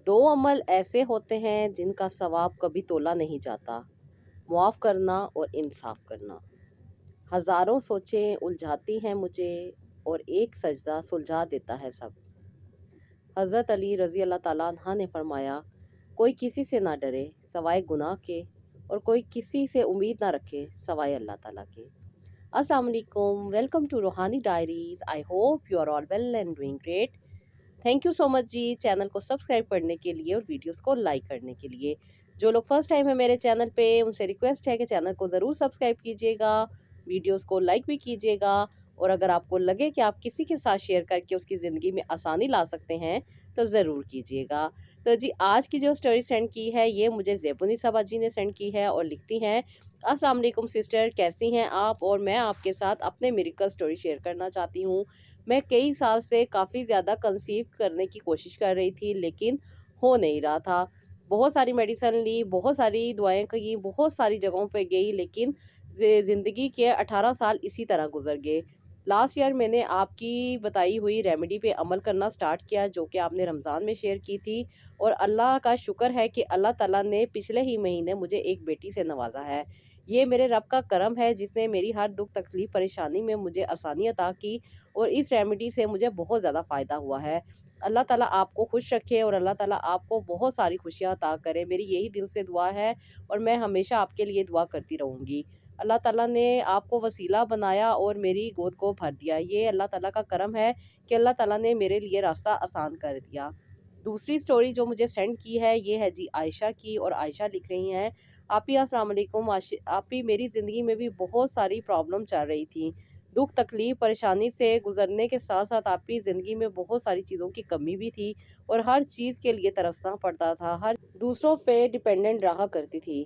दो अमल ऐसे होते हैं जिनका सवाब कभी तोला नहीं जाता, मुआफ़ करना और इंसाफ करना। हज़ारों सोचें उलझाती हैं मुझे और एक सजदा सुलझा देता है सब। हज़रत अली रज़ी अल्लाह ताला अन्हा ने फरमाया, कोई किसी से ना डरे सवाए गुनाह के और कोई किसी से उम्मीद ना रखे सवाए अल्लाह ताला के। अस्सलाम वालेकुम, welcome to Roohani diaries. I hope you are all well and doing great. Thank you so much ji channel को सब्सक्राइब करने के लिए और वीडियोस को लाइक करने के लिए। जो लोग फर्स्ट टाइम है मेरे चैनल पे उनसे रिक्वेस्ट है कि चैनल को ज़रूर सब्सक्राइब कीजिएगा, वीडियोस को लाइक भी कीजिएगा और अगर आपको लगे कि आप किसी के साथ शेयर करके उसकी ज़िंदगी में आसानी ला सकते हैं तो ज़रूर कीजिएगा। तो जी आज की जो स्टोरी सेंड की है ये मुझे ज़ेबुनिसा जी ने सेंड की है और लिखती हैं, अस्सलाम वालेकुम सिस्टर, कैसी हैं आप? और मैं आपके साथ अपने मिरेकल स्टोरी शेयर करना चाहती हूँ। मैं कई साल से काफ़ी ज़्यादा कंसीव करने की कोशिश कर रही थी लेकिन हो नहीं रहा था। बहुत सारी मेडिसिन ली, बहुत सारी दुआएँ की, बहुत सारी जगहों पे गई लेकिन ज़िंदगी के 18 साल इसी तरह गुज़र गए। लास्ट ईयर मैंने आपकी बताई हुई रेमेडी पे अमल करना स्टार्ट किया जो कि आपने रमज़ान में शेयर की थी और अल्लाह का शुक्र है कि अल्लाह ताला ने पिछले ही महीने मुझे एक बेटी से नवाज़ा है। ये मेरे रब का करम है जिसने मेरी हर दुख तकलीफ़ परेशानी में मुझे आसानी अता की और इस रेमेडी से मुझे बहुत ज़्यादा फ़ायदा हुआ है। अल्लाह ताला आपको खुश रखे और अल्लाह ताला आपको बहुत सारी खुशियाँ अता करे, मेरी यही दिल से दुआ है और मैं हमेशा आपके लिए दुआ करती रहूँगी। अल्लाह ताला ने आपको वसीला बनाया और मेरी गोद को भर दिया। ये अल्लाह ताला का करम है कि अल्लाह ताला ने मेरे लिए रास्ता आसान कर दिया। दूसरी स्टोरी जो मुझे सेंड की है ये है जी आयशा की और आयशा लिख रही हैं, आप ही अस्सलाम वालेकुम आप ही, मेरी ज़िंदगी में भी बहुत सारी प्रॉब्लम चल रही थी। दुख तकलीफ परेशानी से गुजरने के साथ साथ आपकी ज़िंदगी में बहुत सारी चीज़ों की कमी भी थी और हर चीज़ के लिए तरसना पड़ता था, हर दूसरों पे डिपेंडेंट रहा करती थी।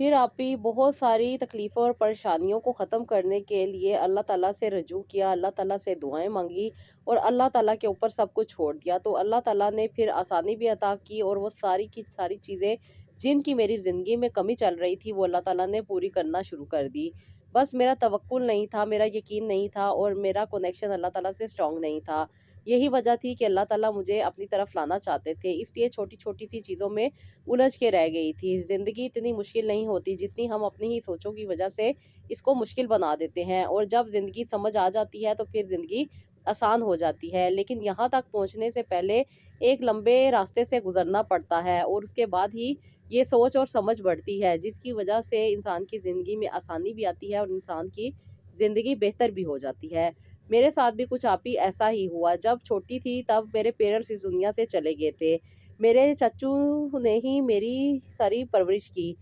फिर आप भी बहुत सारी तकलीफ़ों और परेशानियों को ख़त्म करने के लिए अल्लाह ताला से रजू किया, अल्लाह ताला से दुआएं मांगी और अल्लाह ताला के ऊपर सब कुछ छोड़ दिया। तो अल्लाह ताला ने फिर आसानी भी अता की और वो सारी की सारी चीज़ें जिनकी मेरी ज़िंदगी में कमी चल रही थी वो अल्लाह ताला ने पूरी करना शुरू कर दी। बस मेरा तवक्कुल नहीं था, मेरा यकीन नहीं था और मेरा कनेक्शन अल्लाह ताला से स्ट्रॉन्ग नहीं था। यही वजह थी कि अल्लाह ताला मुझे अपनी तरफ लाना चाहते थे, इसलिए छोटी-छोटी सी चीज़ों में उलझ के रह गई थी। ज़िंदगी इतनी मुश्किल नहीं होती जितनी हम अपनी ही सोचों की वजह से इसको मुश्किल बना देते हैं और जब ज़िंदगी समझ आ जाती है तो फिर ज़िंदगी आसान हो जाती है। लेकिन यहाँ तक पहुँचने से पहले एक लंबे रास्ते से गुज़रना पड़ता है और उसके बाद ही ये सोच और समझ बढ़ती है जिसकी वजह से इंसान की ज़िंदगी में आसानी भी आती है और इंसान की ज़िंदगी बेहतर भी हो जाती है। मेरे साथ भी कुछ आप ही ऐसा ही हुआ। जब छोटी थी तब मेरे पेरेंट्स इस दुनिया से चले गए थे। मेरे चच्चू ने ही मेरी सारी परवरिश की।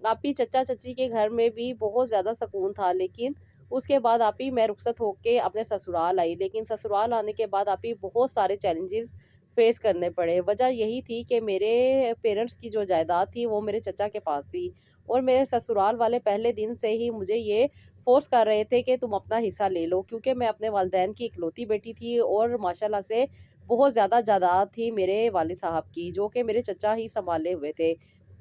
आप ही चचा चची के घर में भी बहुत ज़्यादा सुकून था लेकिन उसके बाद आप ही मैं रुखसत होके अपने ससुराल आई। लेकिन ससुराल आने के बाद आप ही बहुत सारे चैलेंजेस फेस करने पड़े। वजह यही थी कि मेरे पेरेंट्स की जो जायदाद थी वो मेरे चचा के पास थी और मेरे ससुराल वाले पहले दिन से ही मुझे ये फ़ोर्स कर रहे थे कि तुम अपना हिस्सा ले लो क्योंकि मैं अपने वालिदैन की इकलौती बेटी थी और माशाल्लाह से बहुत ज़्यादा जायदाद थी मेरे वालिद साहब की जो कि मेरे चचा ही सँभाले हुए थे।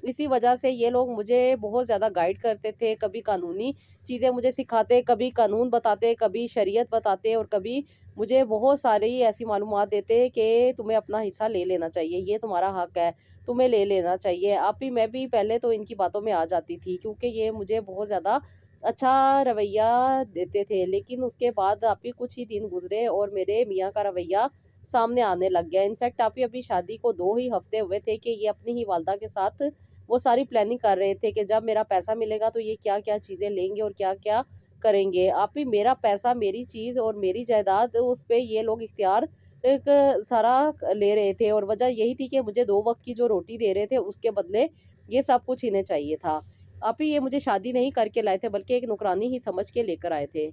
इसी वजह से ये लोग मुझे बहुत ज़्यादा गाइड करते थे, कभी कानूनी चीज़ें मुझे सिखाते, कभी कानून बताते, कभी शरीयत बताते और कभी मुझे बहुत सारी ऐसी मालूमात देते कि तुम्हें अपना हिस्सा ले लेना चाहिए, ये तुम्हारा हक है, तुम्हें ले लेना चाहिए। आप ही मैं भी पहले तो इनकी बातों में आ जाती थी क्योंकि ये मुझे बहुत ज़्यादा अच्छा रवैया देते थे। लेकिन उसके बाद आप ही कुछ ही दिन गुजरे और मेरे मियाँ का रवैया सामने आने लग गया। इनफैक्ट आप ही अभी शादी को 2 ही हफ्ते हुए थे कि ये अपनी ही वालदा के साथ वो सारी प्लानिंग कर रहे थे कि जब मेरा पैसा मिलेगा तो ये क्या-क्या चीज़ें लेंगे और क्या-क्या करेंगे। आप ही मेरा पैसा, मेरी चीज़ और मेरी जायदाद उस पे ये लोग इख्तियार एक सारा ले रहे थे और वजह यही थी कि मुझे 2 वक़्त की जो रोटी दे रहे थे उसके बदले ये सब कुछ इन्हें चाहिए था। आप ही ये मुझे शादी नहीं करके लाए थे बल्कि एक नौकरानी ही समझ के लेकर आए थे।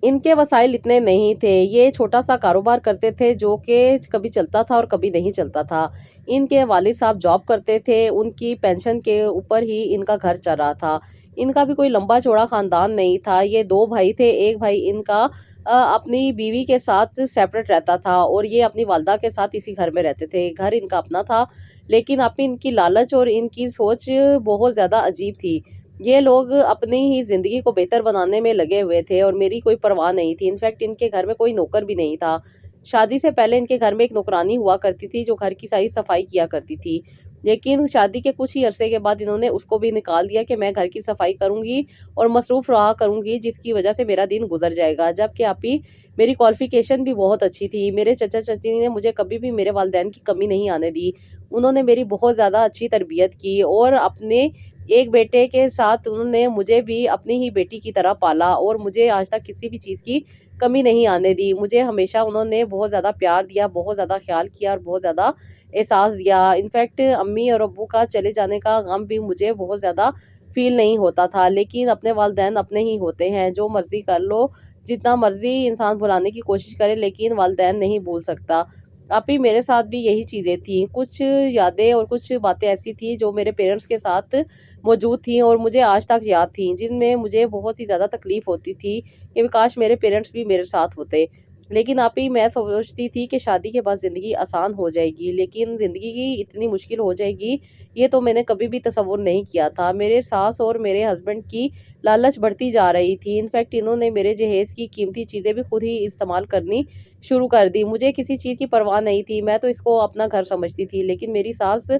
इनके वसाइल इतने नहीं थे, ये छोटा-सा कारोबार करते थे जो कि कभी चलता था और कभी नहीं चलता था। इनके वालिद साहब जॉब करते थे, उनकी पेंशन के ऊपर ही इनका घर चल रहा था। इनका भी कोई लंबा-चौड़ा ख़ानदान नहीं था, ये 2 भाई थे, एक भाई इनका अपनी बीवी के साथ सेपरेट रहता था और ये अपनी वालदा के साथ इसी घर में रहते थे। घर इनका अपना था, लेकिन अब इनकी लालच और इनकी सोच बहुत ज़्यादा अजीब थी। ये लोग अपनी ही ज़िंदगी को बेहतर बनाने में लगे हुए थे और मेरी कोई परवाह नहीं थी। इनफैक्ट इनके घर में कोई नौकर भी नहीं था। شادی سے پہلے ان کے گھر میں ایک نوکرانی ہوا کرتی تھی جو گھر کی ساری صفائی کیا کرتی تھی، لیکن شادی کے کچھ ہی عرصے کے بعد انہوں نے اس کو بھی نکال دیا کہ میں گھر کی صفائی کروں گی اور مصروف رہا کروں گی، جس کی وجہ سے میرا دن گزر جائے گا۔ جبکہ آپی میری کوالیفیکیشن بھی بہت اچھی تھی، میرے چچا چچی نے مجھے کبھی بھی میرے والدین کی کمی نہیں آنے دی، انہوں نے میری بہت زیادہ اچھی تربیت کی اور اپنے ایک بیٹے کے ساتھ انہوں نے مجھے بھی اپنی ہی بیٹی کی طرح پالا اور مجھے آج تک کسی بھی چیز کی کمی نہیں آنے دی۔ مجھے ہمیشہ انہوں نے بہت زیادہ پیار دیا، بہت زیادہ خیال کیا اور بہت زیادہ احساس دیا۔ انفیکٹ امی اور ابو کا چلے جانے کا غم بھی مجھے بہت زیادہ فیل نہیں ہوتا تھا، لیکن اپنے والدین اپنے ہی ہوتے ہیں، جو مرضی کر لو، جتنا مرضی انسان بھلانے کی کوشش کرے لیکن والدین نہیں بھول سکتا۔ آپی میرے ساتھ بھی یہی چیزیں تھیں، کچھ یادیں اور کچھ باتیں ایسی تھیں جو میرے پیرنٹس کے ساتھ موجود تھیں اور مجھے آج تک یاد تھیں، جن میں مجھے بہت ہی زیادہ تکلیف ہوتی تھی کہ کاش میرے پیرنٹس بھی میرے ساتھ ہوتے۔ لیکن آپی میں سوچتی تھی کہ شادی کے بعد زندگی آسان ہو جائے گی، لیکن زندگی کی اتنی مشکل ہو جائے گی یہ تو میں نے کبھی بھی تصور نہیں کیا تھا۔ میرے ساس اور میرے ہسبینڈ کی لالچ بڑھتی جا رہی تھی، انفیکٹ انہوں نے میرے جہیز کی قیمتی چیزیں بھی خود ہی استعمال کرنی شروع کر دی۔ مجھے کسی چیز کی پرواہ نہیں تھی، میں تو اس کو اپنا گھر سمجھتی تھی، لیکن میری ساس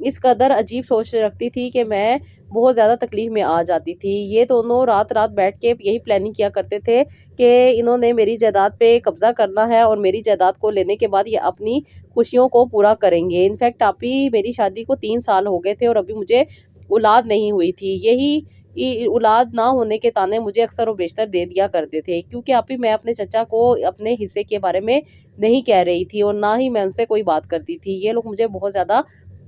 اس قدر عجیب سوچ رکھتی تھی کہ میں بہت زیادہ تکلیف میں آ جاتی تھی۔ یہ دونوں رات رات بیٹھ کے یہی پلاننگ کیا کرتے تھے کہ انہوں نے میری جائیداد پہ قبضہ کرنا ہے اور میری جائیداد کو لینے کے بعد یہ اپنی خوشیوں کو پورا کریں گے۔ انفیکٹ آپی میری شادی کو 3 سال ہو گئے تھے اور ابھی مجھے اولاد نہیں ہوئی تھی۔ یہی اولاد نہ ہونے کے تانے مجھے اکثر و بیشتر دے دیا کرتے تھے، کیونکہ آپی میں اپنے چچا کو اپنے حصے کے بارے میں نہیں کہہ رہی تھی اور نہ ہی میں ان سے کوئی بات کرتی تھی۔ یہ لوگ مجھے بہت زیادہ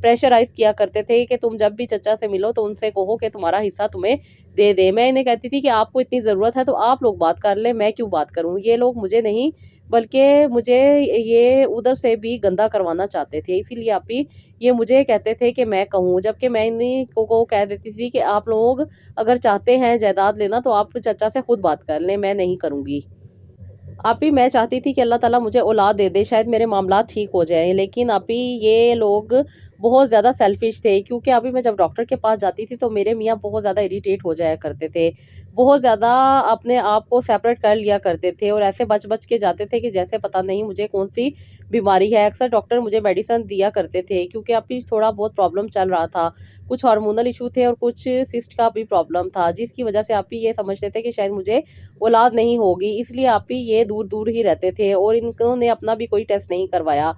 پریشرائز کیا کرتے تھے کہ تم جب بھی چچا سے ملو تو ان سے کہو کہ تمہارا حصہ تمہیں دے دے۔ میں انہیں کہتی تھی کہ آپ کو اتنی ضرورت ہے تو آپ لوگ بات کر لیں، میں کیوں بات کروں۔ یہ لوگ مجھے نہیں بلکہ مجھے یہ ادھر سے بھی گندا کروانا چاہتے تھے، اسی لیے آپی یہ مجھے کہتے تھے کہ میں کہوں، جبکہ میں انہیں کو کہہ دیتی تھی کہ آپ لوگ اگر چاہتے ہیں جائیداد لینا تو آپ چچا سے خود بات کر لیں، میں نہیں کروں گی۔ آپی میں چاہتی تھی کہ اللہ تعالیٰ مجھے اولاد دے دے، شاید میرے معاملات ٹھیک ہو جائیں، لیکن آپی یہ لوگ بہت زیادہ سیلفش تھے، کیونکہ ابھی میں جب ڈاکٹر کے پاس جاتی تھی تو میرے میاں بہت زیادہ اریٹیٹ ہو جایا کرتے تھے، بہت زیادہ اپنے آپ کو سیپریٹ کر لیا کرتے تھے اور ایسے بچ بچ کے جاتے تھے کہ جیسے پتہ نہیں مجھے کون سی بیماری ہے۔ اکثر ڈاکٹر مجھے میڈیسن دیا کرتے تھے کیونکہ ابھی تھوڑا بہت پرابلم چل رہا تھا، کچھ ہارمونل ایشو تھے اور کچھ سسٹ کا بھی پرابلم تھا، جس کی وجہ سے آپی یہ سمجھتے تھے کہ شاید مجھے اولاد نہیں ہوگی، اس لیے آپی یہ دور دور ہی رہتے تھے اور انہوں نے اپنا بھی کوئی ٹیسٹ نہیں کروایا۔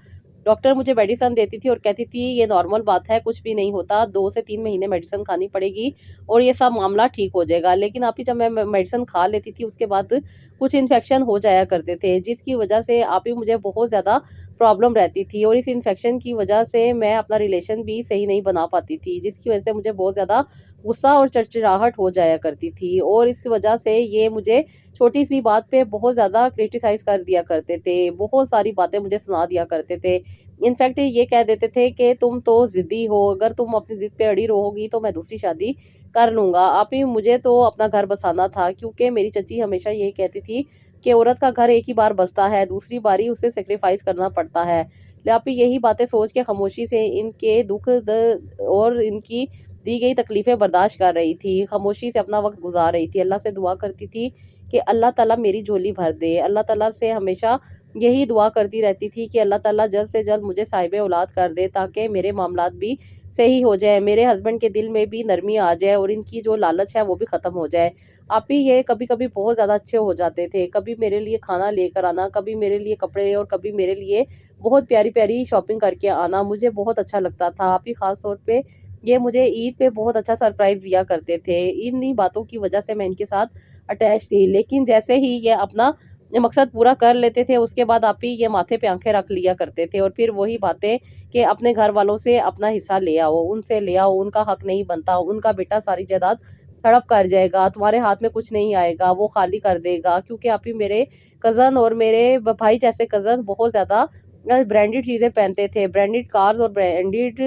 ڈاکٹر مجھے میڈیسن دیتی تھی اور کہتی تھی یہ نارمل بات ہے، کچھ بھی نہیں ہوتا، 2 سے 3 مہینے میڈیسن کھانی پڑے گی اور یہ سب معاملہ ٹھیک ہو جائے گا۔ لیکن آپی جب میں میڈیسن کھا لیتی تھی اس کے بعد کچھ انفیکشن ہو جایا کرتے تھے، جس کی وجہ سے آپی مجھے بہت زیادہ پرابلم رہتی تھی اور اس انفیکشن کی وجہ سے میں اپنا ریلیشن بھی صحیح نہیں بنا پاتی تھی، جس کی وجہ سے مجھے بہت زیادہ غصہ اور چڑچڑاہٹ ہو جایا کرتی تھی اور اس وجہ سے یہ مجھے چھوٹی سی بات پہ بہت زیادہ کرٹیسائز کر دیا کرتے تھے، بہت ساری باتیں مجھے سنا دیا کرتے تھے۔ انفیکٹ یہ کہہ دیتے تھے کہ تم تو ضدی ہو، اگر تم اپنی ضد پہ اڑی رہو گی تو میں دوسری شادی کر لوں گا۔ آپی مجھے تو اپنا گھر بسانا تھا، کیونکہ میری چچی ہمیشہ یہی کہتی تھی کہ عورت کا گھر ایک ہی بار بستا ہے، دوسری باری اسے سیکریفائز کرنا پڑتا ہے۔ آپی یہی باتیں سوچ کے خاموشی سے ان کے دکھ اور ان کی دی گئی تکلیفیں برداشت کر رہی تھی، خاموشی سے اپنا وقت گزار رہی تھی، اللہ سے دعا کرتی تھی کہ اللہ تعالیٰ میری جھولی بھر دے۔ اللہ تعالیٰ سے ہمیشہ یہی دعا کرتی رہتی تھی کہ اللہ تعالیٰ جلد سے جلد مجھے صاحب اولاد کر دے تاکہ میرے معاملات بھی صحیح ہو جائے، میرے ہسبینڈ کے دل میں بھی نرمی آ جائے اور ان کی جو لالچ ہے وہ بھی ختم ہو جائے۔ آپی یہ کبھی کبھی بہت زیادہ اچھے ہو جاتے تھے، کبھی میرے لیے کھانا لے کر آنا، کبھی میرے لیے کپڑے اور کبھی میرے لیے بہت پیاری پیاری شاپنگ کر کے آنا، مجھے بہت اچھا لگتا تھا۔ آپی خاص طور پہ یہ مجھے عید پہ بہت اچھا سرپرائز دیا کرتے تھے، انہی باتوں کی وجہ سے میں ان کے ساتھ اٹیچ تھی، لیکن جیسے ہی یہ اپنا مقصد پورا کر لیتے تھے اس کے بعد آپی یہ ماتھے پہ آنکھیں رکھ لیا کرتے تھے اور پھر وہی باتیں کہ اپنے گھر والوں سے اپنا حصہ لے آؤ، ان سے لے آؤ، ان کا حق نہیں بنتا، ان کا بیٹا ساری جائیداد ہڑپ کر جائے گا، تمہارے ہاتھ میں کچھ نہیں آئے گا، وہ خالی کر دے گا۔ کیونکہ آپی میرے کزن اور میرے بھائی جیسے کزن بہت زیادہ برانڈیڈ چیزیں پہنتے تھے، برانڈیڈ کارز اور برانڈیڈ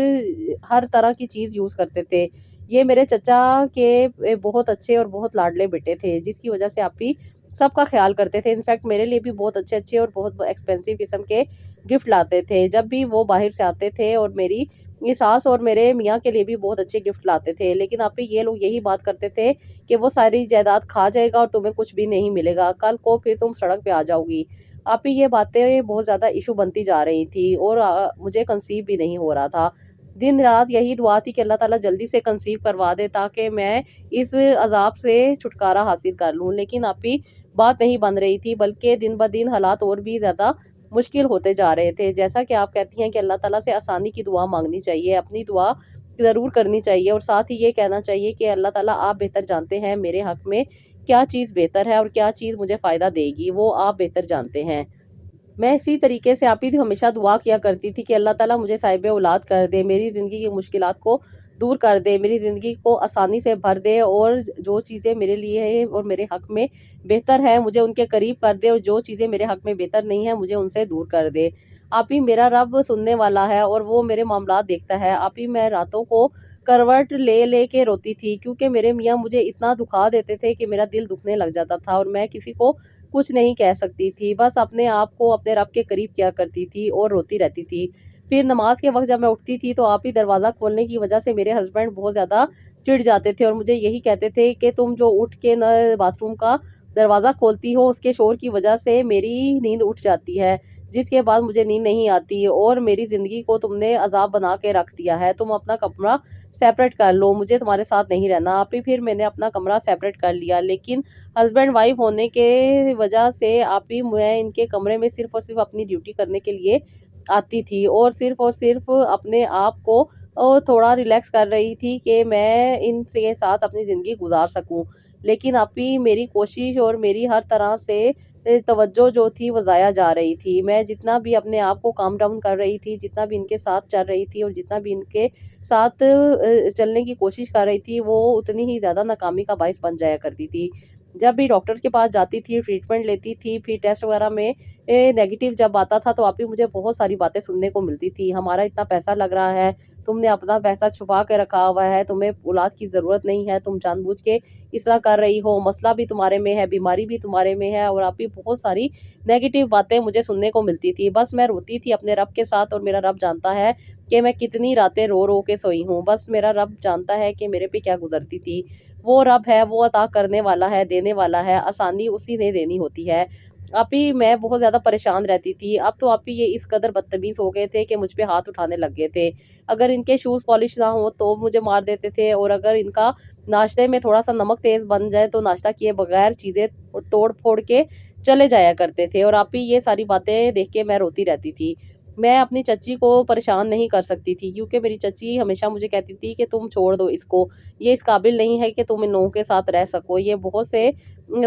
ہر طرح کی چیز یوز کرتے تھے۔ یہ میرے چچا کے بہت اچھے اور بہت لاڈلے بیٹے تھے، جس کی وجہ سے آپی سب کا خیال کرتے تھے، انفیکٹ میرے لیے بھی بہت اچھے اچھے اور بہت ایکسپینسو قسم کے گفٹ لاتے تھے جب بھی وہ باہر سے آتے تھے، اور میری ساس اور میرے میاں کے لیے بھی بہت اچھے گفٹ لاتے تھے۔ لیکن آپی یہ لوگ یہی بات کرتے تھے کہ وہ ساری جائیداد کھا جائے گا اور تمہیں کچھ بھی نہیں ملے گا، کل کو پھر تم سڑک پہ آ جاؤ گی۔ آپ ہی یہ باتیں بہت زیادہ ایشو بنتی جا رہی تھی اور مجھے کنسیو بھی نہیں ہو رہا تھا۔ دن رات یہی دعا تھی کہ اللہ تعالیٰ جلدی سے کنسیو کروا دے تاکہ میں اس عذاب سے چھٹکارا حاصل کر لوں، لیکن آپ ہی بات نہیں بن رہی تھی، بلکہ دن بدن حالات اور بھی زیادہ مشکل ہوتے جا رہے تھے۔ جیسا کہ آپ کہتی ہیں کہ اللہ تعالیٰ سے آسانی کی دعا مانگنی چاہیے، اپنی دعا ضرور کرنی چاہیے، اور ساتھ ہی یہ کہنا چاہیے کہ اللہ تعالیٰ آپ بہتر جانتے ہیں میرے حق میں کیا چیز بہتر ہے اور کیا چیز مجھے فائدہ دے گی، وہ آپ بہتر جانتے ہیں۔ میں اسی طریقے سے آپ ہی ہمیشہ دعا کیا کرتی تھی کہ اللہ تعالیٰ مجھے صاحب اولاد کر دے، میری زندگی کی مشکلات کو دور کر دے، میری زندگی کو آسانی سے بھر دے، اور جو چیزیں میرے لیے اور میرے حق میں بہتر ہیں مجھے ان کے قریب کر دے، اور جو چیزیں میرے حق میں بہتر نہیں ہیں مجھے ان سے دور کر دے۔ آپ ہی میرا رب سننے والا ہے اور وہ میرے معاملات دیکھتا ہے۔ آپ ہی میں راتوں کو کروٹ لے لے کے روتی تھی، کیونکہ میرے میاں مجھے اتنا دکھا دیتے تھے کہ میرا دل دکھنے لگ جاتا تھا، اور میں کسی کو کچھ نہیں کہہ سکتی تھی، بس اپنے آپ کو اپنے رب کے قریب کیا کرتی تھی اور روتی رہتی تھی۔ پھر نماز کے وقت جب میں اٹھتی تھی تو آپ ہی دروازہ کھولنے کی وجہ سے میرے ہسبینڈ بہت زیادہ چڑ جاتے تھے، اور مجھے یہی کہتے تھے کہ تم جو اٹھ کے باتھ روم کا دروازہ کھولتی ہو اس کے شور کی وجہ سے میری نیند اٹھ جاتی ہے، جس کے بعد مجھے نیند نہیں آتی، اور میری زندگی کو تم نے عذاب بنا کے رکھ دیا ہے، تم اپنا کمرہ سیپریٹ کر لو، مجھے تمہارے ساتھ نہیں رہنا۔ آپ ہی پھر میں نے اپنا کمرہ سیپریٹ کر لیا، لیکن ہسبینڈ وائف ہونے کے وجہ سے آپ ہی میں ان کے کمرے میں صرف اور صرف اپنی ڈیوٹی کرنے کے لیے آتی تھی، اور صرف اپنے آپ کو تھوڑا ریلیکس کر رہی تھی کہ میں ان کے ساتھ اپنی زندگی گزار سکوں، لیکن آپ ہی میری کوشش اور میری ہر طرح سے توجہ جو تھی وہ ضائع جا رہی تھی۔ میں جتنا بھی اپنے آپ کو کام ڈاؤن کر رہی تھی، جتنا بھی ان کے ساتھ چل رہی تھی اور جتنا بھی ان کے ساتھ چلنے کی کوشش کر رہی تھی، وہ اتنی ہی زیادہ ناکامی کا باعث بن جایا کرتی تھی۔ جب بھی ڈاکٹر کے پاس جاتی تھی، ٹریٹمنٹ لیتی تھی، پھر ٹیسٹ وغیرہ میں نیگیٹو جب آتا تھا تو آپ ہی مجھے بہت ساری باتیں سننے کو ملتی تھی۔ ہمارا اتنا پیسہ لگ رہا ہے، تم نے اپنا پیسہ چھپا کے رکھا ہوا ہے، تمہیں اولاد کی ضرورت نہیں ہے، تم جان بوجھ کے اس طرح کر رہی ہو، مسئلہ بھی تمہارے میں ہے، بیماری بھی تمہارے میں ہے، اور آپ ہی بہت ساری نیگیٹو باتیں مجھے سننے کو ملتی تھی۔ بس میں روتی تھی اپنے رب کے ساتھ، اور میرا رب جانتا ہے کہ میں کتنی راتیں رو رو کے سوئی ہوں، بس میرا رب جانتا ہے کہ میرے پہ کیا گزرتی تھی۔ وہ رب ہے، وہ عطا کرنے والا ہے، دینے والا ہے، آسانی اسی نے دینی ہوتی ہے۔ آپ ہی میں بہت زیادہ پریشان رہتی تھی۔ اب تو آپ ہی یہ اس قدر بدتمیز ہو گئے تھے کہ مجھ پہ ہاتھ اٹھانے لگ گئے تھے۔ اگر ان کے شوز پالش نہ ہوں تو مجھے مار دیتے تھے، اور اگر ان کا ناشتے میں تھوڑا سا نمک تیز بن جائے تو ناشتہ کیے بغیر چیزیں توڑ پھوڑ کے چلے جایا کرتے تھے، اور آپ ہی یہ ساری باتیں دیکھ کے میں روتی رہتی تھی۔ میں اپنی چچی کو پریشان نہیں کر سکتی تھی، کیونکہ میری چچی ہمیشہ مجھے کہتی تھی کہ تم چھوڑ دو اس کو، یہ اس قابل نہیں ہے کہ تم ان لوگوں کے ساتھ رہ سکو، یہ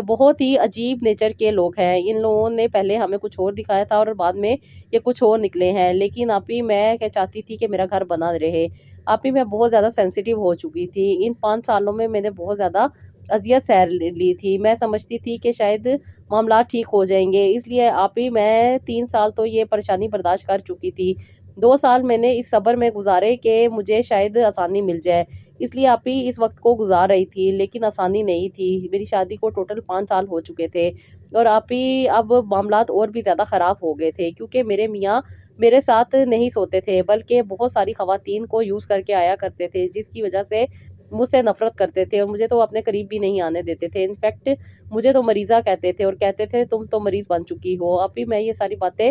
بہت ہی عجیب نیچر کے لوگ ہیں، ان لوگوں نے پہلے ہمیں کچھ اور دکھایا تھا اور بعد میں یہ کچھ اور نکلے ہیں، لیکن آپ ہی میں چاہتی تھی کہ میرا گھر بنا رہے۔ آپ ہی میں بہت زیادہ سینسیٹیو ہو چکی تھی، ان 5 سالوں میں نے بہت زیادہ اذیت سہ لی تھی۔ میں سمجھتی تھی کہ شاید معاملات ٹھیک ہو جائیں گے، اس لیے آپ ہی میں 3 سال تو یہ پریشانی برداشت کر چکی تھی۔ 2 سال میں نے اس صبر میں گزارے کہ مجھے شاید آسانی مل جائے، اس لیے آپ ہی اس وقت کو گزار رہی تھی، لیکن آسانی نہیں تھی۔ میری شادی کو ٹوٹل 5 سال ہو چکے تھے، اور آپ ہی اب معاملات اور بھی زیادہ خراب ہو گئے تھے، کیونکہ میرے میاں میرے ساتھ نہیں سوتے تھے، بلکہ بہت ساری خواتین کو یوز کر کے آیا کرتے تھے، جس کی وجہ سے مجھ سے نفرت کرتے تھے، اور مجھے تو اپنے قریب بھی نہیں آنے دیتے تھے۔ انفیکٹ مجھے تو مریضہ کہتے تھے، اور کہتے تھے تم تو مریض بن چکی ہو۔ اب بھی میں یہ ساری باتیں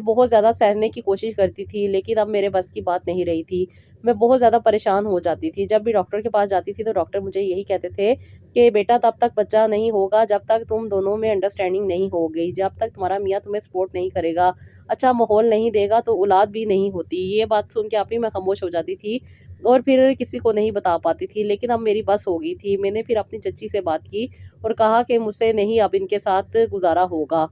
بہت زیادہ سہنے کی کوشش کرتی تھی، لیکن اب میرے بس کی بات نہیں رہی تھی، میں بہت زیادہ پریشان ہو جاتی تھی۔ جب بھی ڈاکٹر کے پاس جاتی تھی تو ڈاکٹر مجھے یہی کہتے تھے کہ بیٹا تب تک بچہ نہیں ہوگا جب تک تم دونوں میں انڈرسٹینڈنگ نہیں ہوگی، جب تک تمہارا میاں تمہیں سپورٹ نہیں کرے گا، اچھا ماحول نہیں دے گا، تو اولاد بھی نہیں ہوتی۔ یہ بات سن کے آپ ہی میں خاموش ہو جاتی تھی، اور پھر کسی کو نہیں بتا پاتی تھی، لیکن اب میری بس ہو گئی تھی۔ میں نے پھر اپنی چچی سے بات کی اور کہا کہ مجھ سے نہیں اب ان کے ساتھ گزارا ہوگا۔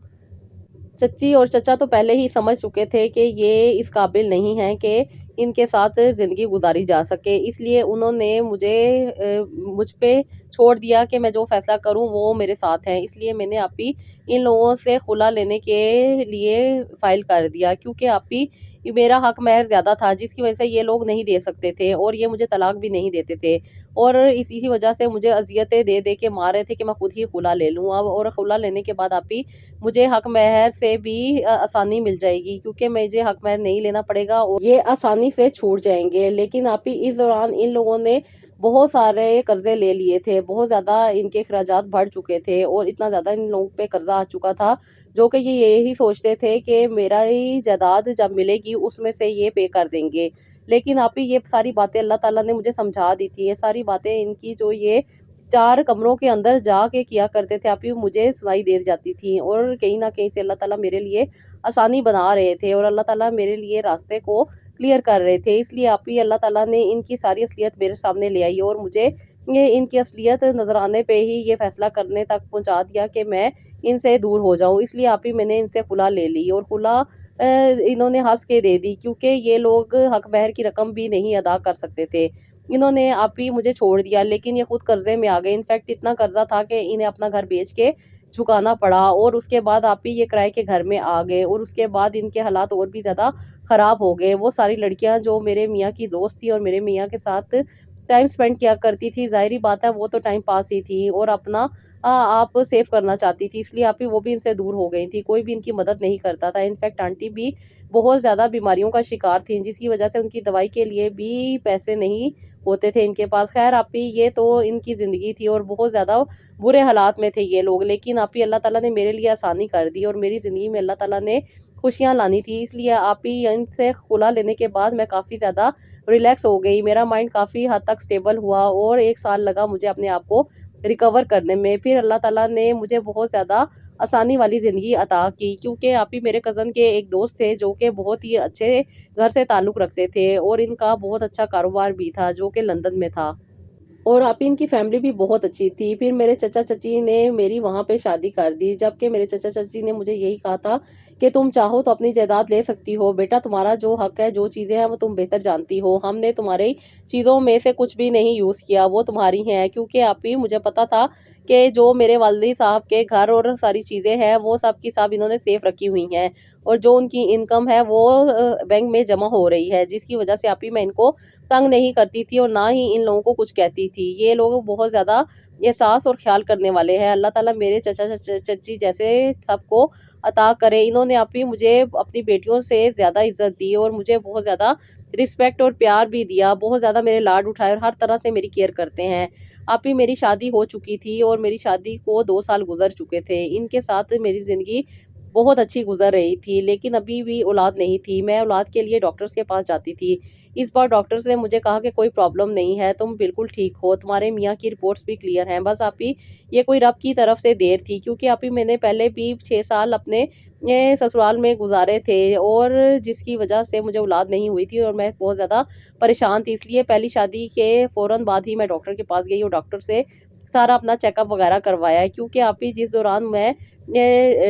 چچی اور چچا تو پہلے ہی سمجھ چکے تھے کہ یہ اس قابل نہیں ہیں کہ ان کے ساتھ زندگی گزاری جا سکے، اس لیے انہوں نے مجھ پہ چھوڑ دیا کہ میں جو فیصلہ کروں وہ میرے ساتھ ہیں۔ اس لیے میں نے آپ ہی ان لوگوں سے خلا لینے کے لیے فائل کر دیا، کیونکہ آپ ہی میرا حق مہر زیادہ تھا، جس کی وجہ سے یہ لوگ نہیں دے سکتے تھے، اور یہ مجھے طلاق بھی نہیں دیتے تھے، اور اسی وجہ سے مجھے اذیتیں دے دے کے مار رہے تھے کہ میں خود ہی خلا لے لوں اب، اور خلا لینے کے بعد آپ ہی مجھے حق مہر سے بھی آسانی مل جائے گی، کیونکہ مجھے حق مہر نہیں لینا پڑے گا اور یہ آسانی سے چھوٹ جائیں گے۔ لیکن آپ ہی اس دوران ان لوگوں نے بہت سارے قرضے لے لیے تھے، بہت زیادہ ان کے اخراجات بڑھ چکے تھے، اور اتنا زیادہ ان لوگوں پہ قرضہ آ چکا تھا जो कि ये यही सोचते थे कि मेरा ही जायदाद जब मिलेगी उसमें से ये पे कर देंगे। लेकिन आप ही ये सारी बातें अल्लाह ताला ने मुझे समझा दी थी। ये सारी बातें इनकी जो ये 4 कमरों के अंदर जाके किया करते थे, आप ही मुझे सुनाई दे जाती थी, और कहीं न कहीं से अल्लाह ताला मेरे लिए आसानी बना रहे थे और अल्लाह ताला मेरे लिए रास्ते को क्लियर कर रहे थे। इसलिए आप ही अल्लाह ताला ने इनकी सारी असलियत मेरे सामने ले आई और मुझे ये इनकी असलियत नज़र आने पे ही ये फ़ैसला करने तक पहुँचा दिया कि मैं इनसे दूर हो जाऊँ। इसलिए आप ही मैंने इनसे खुला ले ली, और खुला इन्होंने हँस के दे दी, क्योंकि ये लोग हक महर की रकम भी नहीं अदा कर सकते थे। इन्होंने आप ही मुझे छोड़ दिया, लेकिन ये खुद कर्ज़े में आ गए। इनफैक्ट इतना कर्ज़ा था कि इन्हें अपना घर बेच के चुकाना पड़ा, और उसके बाद आप ही ये किराए के घर में आ गए, और उसके बाद इनके हालात और भी ज़्यादा ख़राब हो गए। वो सारी लड़कियां जो मेरे मियाँ की दोस्त थी और मेरे मियाँ के साथ टाइम स्पेंड किया करती थी, ज़ाहिर बात है वो तो टाइम पास ही थी, और अपना आप सेव करना चाहती थी, इसलिए आप ही वो भी इनसे दूर हो गई थी। कोई भी इनकी मदद नहीं करता था। इनफैक्ट आंटी भी बहुत ज़्यादा बीमारियों का शिकार थी, जिसकी वजह से उनकी दवाई के लिए भी पैसे नहीं होते थे इनके पास। खैर आप ही ये तो इनकी ज़िंदगी थी, और बहुत ज़्यादा बुरे हालात में थे ये लोग, लेकिन आप ही अल्लाह ताला ने मेरे लिए आसानी कर दी, और मेरी ज़िंदगी में अल्लाह ताला ने खुशियाँ लानी थी। इसलिए आप ही इनसे खुला लेने के बाद मैं काफ़ी ज़्यादा रिलैक्स हो गई। मेरा माइंड काफ़ी हद तक स्टेबल हुआ, और 1 साल लगा मुझे अपने आप को रिकवर करने में। फिर अल्लाह ताला ने मुझे बहुत ज़्यादा आसानी वाली ज़िंदगी अता की, क्योंकि आप ही मेरे कज़न के एक दोस्त थे जो कि बहुत ही अच्छे घर से ताल्लुक़ रखते थे, और इनका बहुत अच्छा कारोबार भी था जो कि लंदन में था। और आप ही इनकी फैमिली भी बहुत अच्छी थी। फिर मेरे चचा चाची ने मेरी वहाँ पे शादी कर दी, जबकि मेरे चचा चाची ने मुझे यही कहा था कि तुम चाहो तो अपनी जायदाद ले सकती हो बेटा, तुम्हारा जो हक है, जो चीज़ें हैं वो तुम बेहतर जानती हो, हमने तुम्हारी चीज़ों में से कुछ भी नहीं यूज़ किया, वो तुम्हारी हैं। क्योंकि आप ही मुझे पता था कि जो मेरे वालिद साहब के घर और सारी चीज़ें हैं वो सब की सब इन्होंने सेफ रखी हुई हैं, और जो उनकी इनकम है वो बैंक में जमा हो रही है, जिसकी वजह से आप ही मैं इनको तंग नहीं करती थी, और ना ही इन लोगों को कुछ कहती थी। ये लोग बहुत ज़्यादा एहसास और ख्याल करने वाले हैं। अल्लाह ताला मेरे चचा चाची जैसे सबको अता करे। इन्होंने आप ही मुझे अपनी बेटियों से ज़्यादा इज्जत दी, और मुझे बहुत ज़्यादा रिस्पेक्ट और प्यार भी दिया, बहुत ज़्यादा मेरे लाड उठाए, और हर तरह से मेरी केयर करते हैं। आप ही मेरी शादी हो चुकी थी, और मेरी शादी को 2 साल गुजर चुके थे। इनके साथ मेरी ज़िंदगी बहुत अच्छी गुजर रही थी, लेकिन अभी भी औलाद नहीं थी। मैं औलाद के लिए डॉक्टर्स के पास जाती थी। इस बार डॉक्टर्स ने मुझे कहा कि कोई प्रॉब्लम नहीं है, तुम बिल्कुल ठीक हो, तुम्हारे मियाँ की रिपोर्ट्स भी क्लियर हैं, बस आप ही ये कोई रब की तरफ से देर थी। क्योंकि आप ही मैंने पहले भी 6 साल अपने ससुराल में गुजारे थे, और जिसकी वजह से मुझे औलाद नहीं हुई थी, और मैं बहुत ज़्यादा परेशान थी। इसलिए पहली शादी के फ़ौरन बाद ही मैं डॉक्टर के पास गई, और डॉक्टर से सारा अपना चेकअप वगैरह करवाया है। क्योंकि आप ही जिस दौरान मैं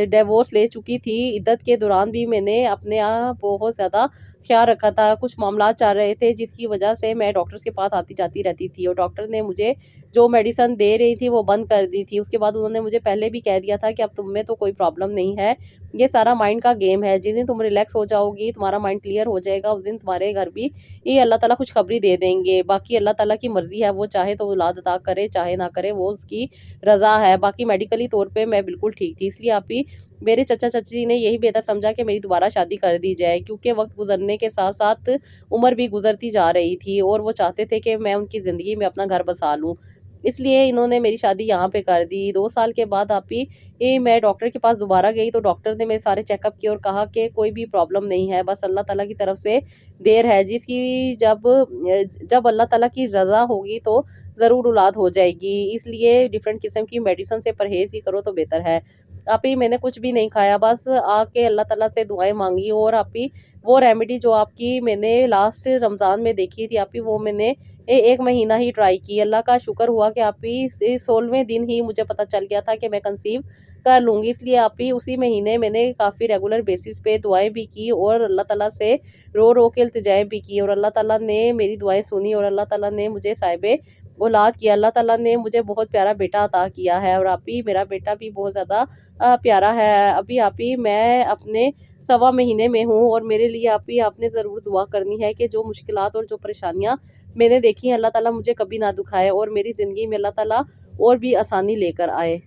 डिवोर्स ले चुकी थी, इद्दत के दौरान भी मैंने अपने आप बहुत ज़्यादा ख्याल रखा था। कुछ मामला चल रहे थे, जिसकी वजह से मैं डॉक्टर्स के पास आती जाती रहती थी, और डॉक्टर ने मुझे जो मेडिसिन दे रही थी वो बंद कर दी थी। उसके बाद उन्होंने मुझे पहले भी कह दिया था कि अब तुम में तो कोई प्रॉब्लम नहीं है, ये सारा माइंड का गेम है। जिस दिन तुम रिलैक्स हो जाओगी, तुम्हारा माइंड क्लियर हो जाएगा, उस दिन तुम्हारे घर भी ये अल्लाह ताला खुशखबरी दे देंगे। बाकी अल्लाह ताला की मर्जी है, वो चाहे तो औलाद अता करे, चाहे ना करे, वो उसकी रज़ा है। बाकी मेडिकली तौर पे मैं बिल्कुल ठीक थी। इसलिए आप ही मेरे चचा चाची ने यही बेहतर समझा कि मेरी दोबारा शादी कर दी जाए, क्योंकि वक्त गुजरने के साथ साथ उम्र भी गुजरती जा रही थी, और वो चाहते थे कि मैं उनकी ज़िंदगी में अपना घर बसा लूँ। इसलिए इन्होंने मेरी शादी यहाँ पे कर दी। 2 साल के बाद आप ही मैं डॉक्टर के पास दोबारा गई, तो डॉक्टर ने मेरे सारे चेकअप किए और कहा कि कोई भी प्रॉब्लम नहीं है, बस अल्लाह ताला की तरफ से देर है, जिसकी जब अल्लाह ताला की रज़ा होगी तो ज़रूर औलाद हो जाएगी। इसलिए डिफरेंट किस्म की मेडिसिन से परहेज़ ही करो तो बेहतर है। आप ही मैंने कुछ भी नहीं खाया, बस आके अल्लाह ताला से दुआएँ माँगी, और आप ही वो रेमेडी जो आपकी मैंने लास्ट रमज़ान में देखी थी, आप ही वो मैंने 1 महीना ही ट्राई की। अल्लाह का शुक्र हुआ कि आप ही 16वें दिन ही मुझे पता चल गया था कि मैं कंसीव कर लूँगी। इसलिए आप ही उसी महीने मैंने काफ़ी रेगुलर बेसिस पे दुआएँ भी की, और अल्लाह ताला से रो के इल्तिजाएँ भी की, और अल्लाह ताला ने मेरी दुआएँ सुनी, और अल्लाह ताला ने मुझे साहिबे औलाद किया। अल्लाह ताला ने मुझे बहुत प्यारा बेटा अता किया है, और आप ही मेरा बेटा भी बहुत ज़्यादा प्यारा है। अभी आप ही मैं अपने सवा महीने में हूँ, और मेरे लिए आप ही आपने ज़रूर दुआ करनी है कि जो मुश्किलात और जो परेशानियाँ मैंने देखी हैं, अल्लाह ताला मुझे कभी ना दुखाए, और मेरी ज़िंदगी में अल्लाह ताला और भी आसानी लेकर आए।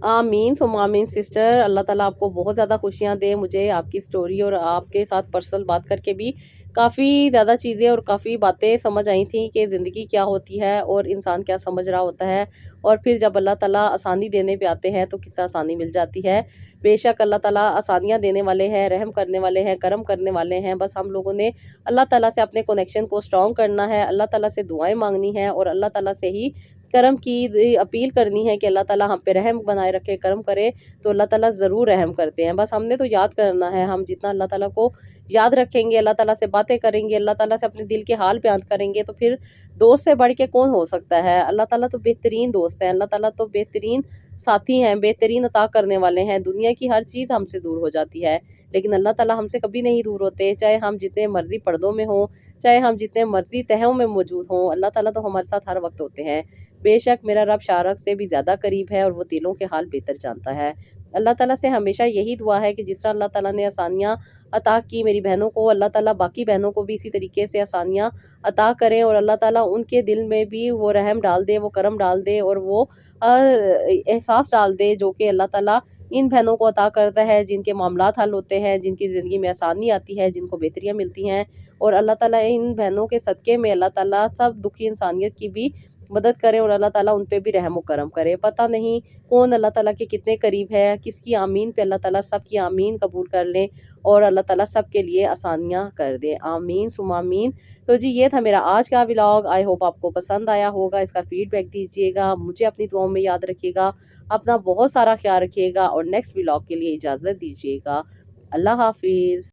आमीन सुम्मा आमीन सिस्टर, अल्लाह ताला आपको बहुत ज़्यादा खुशियाँ दे। मुझे आपकी स्टोरी और आपके साथ पर्सनल बात करके भी काफ़ी ज़्यादा चीज़ें और काफ़ी बातें समझ आई थी कि ज़िंदगी क्या होती है और इंसान क्या समझ रहा होता है। और फिर जब अल्लाह ताला आसानी देने पे आते हैं तो किससे आसानी मिल जाती है। बेशक अल्लाह ताला आसानियाँ देने वाले हैं, रहम करने वाले हैं, करम करने वाले हैं। बस हम लोगों ने अल्लाह ताला से अपने कनेक्शन को स्ट्रॉन्ग करना है, अल्लाह ताला से दुआएँ माँगनी हैं और अल्लाह ताला से ही करम की अपील करनी है कि अल्लाह ताला हम पे रहम बनाए रखे, करम करे, तो अल्लाह ताला ज़रूर रहम करते हैं। बस हमने तो याद करना है, हम जितना अल्लाह ताला को याद रखेंगे, अल्लाह ताला से बातें करेंगे, अल्लाह ताला से अपने दिल के हाल बयान करेंगे, तो फिर दोस्त से बढ़ के कौन हो सकता है। अल्लाह ताला तो बेहतरीन दोस्त है, अल्लाह ताला तो बेहतरीन साथी हैं, बेहतरीन अता करने वाले हैं। दुनिया की हर चीज़ हमसे दूर हो जाती है, लेकिन अल्लाह ताला हमसे कभी नहीं दूर होते। चाहे हम जितने मर्जी पर्दों में हों, चाहे हम जितने मर्जी तहों में मौजूद हों, अल्लाह ताला तो हमारे साथ हर वक्त होते हैं। बेशक मेरा रब शारक से भी ज़्यादा करीब है और वो दिलों के हाल बेहतर जानता है। अल्लाह ताला से हमेशा यही दुआ है कि जिस तरह अल्लाह ताला ने आसानियाँ अता की मेरी बहनों को, अल्लाह ताला बाकी बहनों को भी इसी तरीके से आसानियाँ अता करें और अल्लाह ताला उनके दिल में भी वो रहम डाल दे, वो करम डाल दे और वो एहसास डाल दे जो कि अल्लाह ताला इन बहनों को अता करता है, जिनके मामलात हल होते हैं, जिनकी ज़िंदगी में आसानी आती है, जिनको बेहतरियाँ मिलती हैं। और अल्लाह ताला इन बहनों के सदक़े में अल्लाह ताला सब दुखी इंसानियत की भी मदद करे और अल्लाह ताला उन पे भी रहम व करम करे। पता नहीं कौन अल्लाह ताला के कितने करीब है, किसकी आमीन पे अल्लाह ताला सबकी आमीन कबूल कर लें और अल्लाह ताला सबके लिए आसानियाँ कर दे। आमीन सुम्मा आमीन। तो जी ये था मेरा आज का व्लॉग। आई होप आपको पसंद आया होगा। इसका फीडबैक दीजिएगा, मुझे अपनी दुआओं में याद रखिएगा, अपना बहुत सारा ख्याल रखिएगा और नेक्स्ट व्लॉग के लिए इजाज़त दीजिएगा। अल्लाह हाफ़िज़।